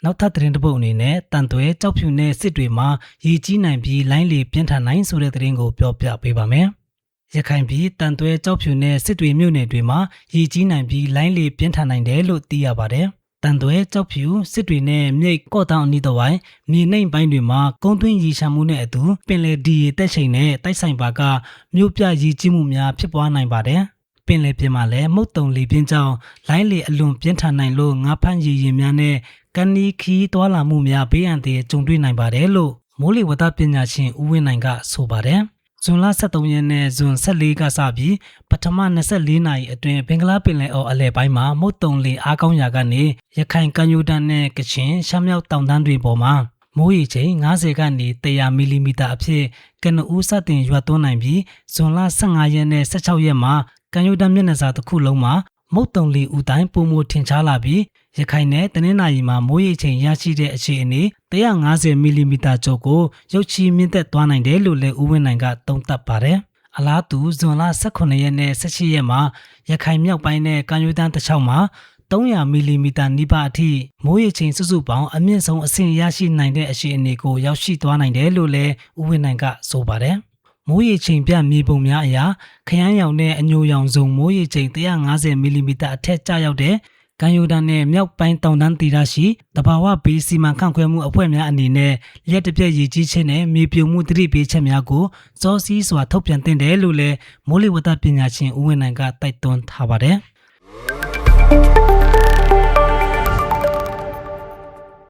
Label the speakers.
Speaker 1: နောက်ထပ်သတင်းတစ်ပုဒ်အနေနဲ့တန်သွဲကြောက်ဖြူနဲ့စစ်တွေမှာရေကြီးနိုင်ပြီးလိုင်းလေပြင်းထန်နိုင်ဆိုတဲ့သတင်းကိုပြောပြပေးပါမယ်။ရခိုင်ပြည်တန်သွဲကြောက်ဖြူနဲ့စစ်တွေမြို့နယ်တွေမှာရေကြီးနိုင်ပြီးလိုင်းလေပြင်းထန်နိုင်တယ်လို့သိရပါတယ်။တန်သွဲကြောက်ဖြူစစ်တွေနဲ့မြိတ်ကော့တောင်အနီးတစ်ဝိုင်းမြေနှိမ်ပိုင်းတွေမှာကုန်းသွင်းရေရှာမှုနဲ့အတူပင်လယ်ဒီရေတက်ချိန်နဲ့တိုက်ဆိုင်ပါကမြို့ပြရေကြီးမှုများဖြစ်ပွားနိုင်ပါတယ်။ပင်လယ်ပြင်မှာလည်းမုတ်တုံလေပြင်းကြောင့်လိုင်းလေအလွန်ပြင်းထန်နိုင်လို့ငါးဖမ်းရေရင်များနဲ့ကန်နီခီးတွာလာမှုများဘေးအန္တရာယ်ကြုံတွေ့နိုင်ပါတယ်လို့မိုးလေဝသပညာရှင်ဦးဝင်းနိုင်ကဆိုပါတယ်။ဇွန်လ23ရက်နဲ့ဇွန်14ကစပြီးပထမ24နာရီအတွင်းဘင်္ဂလားပင်လယ်အော်အလယ်ပိုင်းမှာမုတ်တုံလေအားကောင်းရာကနေရခိုင်ကမ်းရိုးတန်းနဲ့ကချင်ရှမ်းမြောက်တောင်တန်းတွေပေါ်မှာမိုးရေချိန်90ကနေ100မီလီမီတာအဖြစ်ကနဦးစတင်ရွာသွန်းနိုင်ပြီးဇွန်လ15ရက်နဲ့16ရက်မှာကမ်းရိုးတန်းမျက်နှာစာတစ်ခုလုံးမှာမုတ်တုံလေဦးတိုင်းပုံမထင်ရှားလာပြီးရခိုင်နဲ့တနင်္လာရီမှာမိုးရေချိန်ရရှိတဲ့အခြေအနေ150မီလီမီတာကျော်ကိုရုတ်ချီမြင့်တက်သွားနိုင်တယ်လို့လည်းဦးဝင်းနိုင်ကသုံးသပ်ပါတယ်။အလားတူဇွန်လ18ရက်နဲ့18ရက်မှာရခိုင်မြောက်ပိုင်းနဲ့ကမ်းရိုးတန်းတစ်လျှောက်မှာ300မီလီမီတာနီးပါးအထိမိုးရေချိန်စုစုပေါင်းအမြင့်ဆုံးအဆင့်ရရှိနိုင်တဲ့အခြေအနေကိုရောက်ရှိသွားနိုင်တယ်လို့လည်းဦးဝင်းနိုင်ကဆိုပါတယ်။မိုးရေချိန်ပြမြေပုံများအရာခရမ်းရောင်နဲ့အညိုရောင်စုံမိုးရေချိန်150မီလီမီတာအထက်ကျရောက်တဲ့ကမ်းရိုးတန်းနဲ့မြောက်ပိုင်းတောင်တန်းဒေသရှိတဘာဝဘေးစီမံခန့်ခွဲမှုအဖွဲ့များအနေနဲ့လျက်တစ်ပြက်ရေကြီးခြင်းနဲ့မြေပြိုမှုသတိပေးချက်များကိုစောစီးစွာထုတ်ပြန်သင့်တယ်လို့လည်းမိုးလေဝသပညာရှင်ဦးဝင်းနိုင်ကတိုက်တွန်းထားပါတယ်။